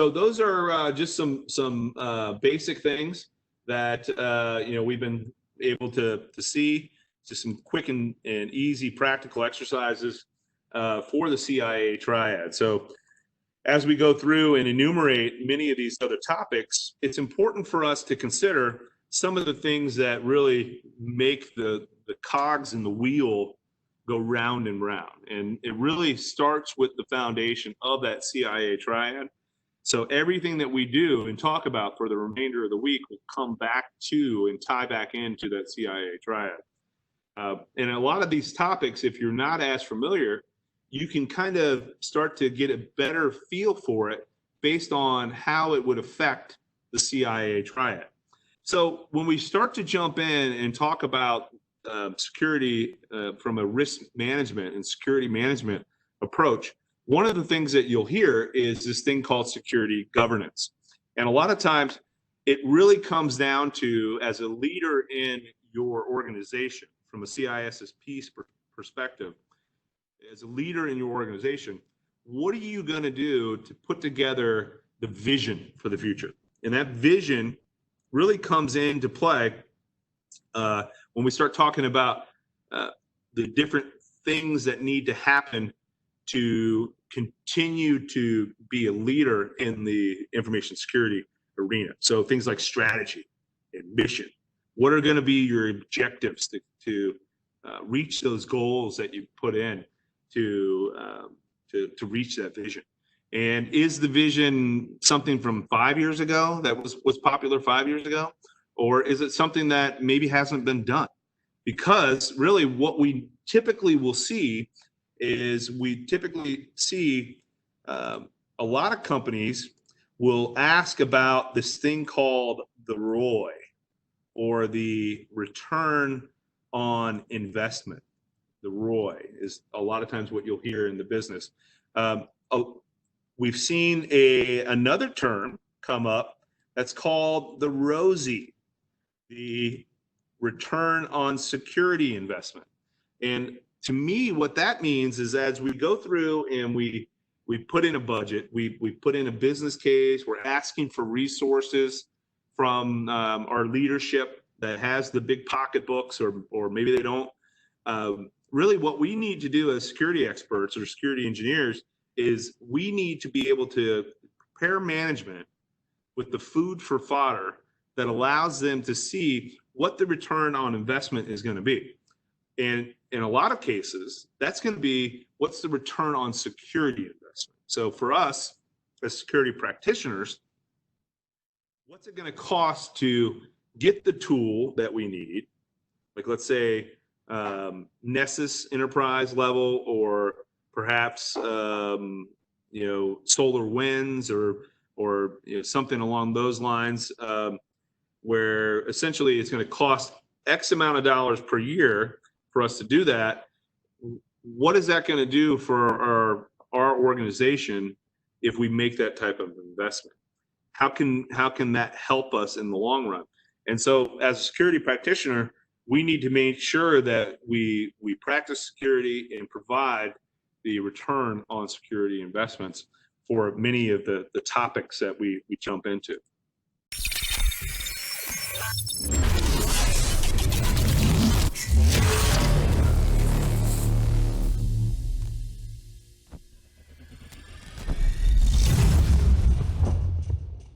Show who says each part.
Speaker 1: So those are just some basic things that we've been able to see. Just some quick and easy practical exercises for the CIA triad. So as we go through and enumerate many of these other topics, it's important for us to consider some of the things that really make the cogs in the wheel go round and round. And it really starts with the foundation of that CIA triad. So everything that we do and talk about for the remainder of the week will come back to and tie back into that CIA triad. And a lot of these topics, if you're not as familiar, you can kind of start to get a better feel for it based on how it would affect the CIA triad. So when we start to jump in and talk about security from a risk management and security management approach, one of the things that you'll hear is this thing called security governance. And a lot of times it really comes down to, as a leader in your organization, from a CISSP perspective, as a leader in your organization, what are you going to do to put together the vision for the future? And that vision really comes into play when we start talking about the different things that need to happen to continue to be a leader in the information security arena. So things like strategy and mission. What are going to be your objectives to reach those goals that you put in to reach that vision? And is the vision something from 5 years ago that was popular 5 years ago? Or is it something that maybe hasn't been done? Because really what we typically will see is a lot of companies will ask about this thing called the ROI, or the return on investment. The ROI is a lot of times what you'll hear in the business. We've seen another term come up that's called the ROSI, the return on security investment. And to me, what that means is, as we go through and we put in a budget, we put in a business case, we're asking for resources from our leadership that has the big pocketbooks, or maybe they don't. Really what we need to do as security experts or security engineers is we need to be able to prepare management with the food for fodder that allows them to see what the return on investment is going to be. And in a lot of cases, that's going to be, what's the return on security investment? So for us as security practitioners, what's it going to cost to get the tool that we need? Like, let's say Nessus enterprise level, or perhaps SolarWinds, or something along those lines, where essentially it's going to cost X amount of dollars per year for us to do that. What is that going to do for our organization if we make that type of investment? How can that help us in the long run? And so as a security practitioner, we need to make sure that we practice security and provide the return on security investments for many of the topics that we jump into.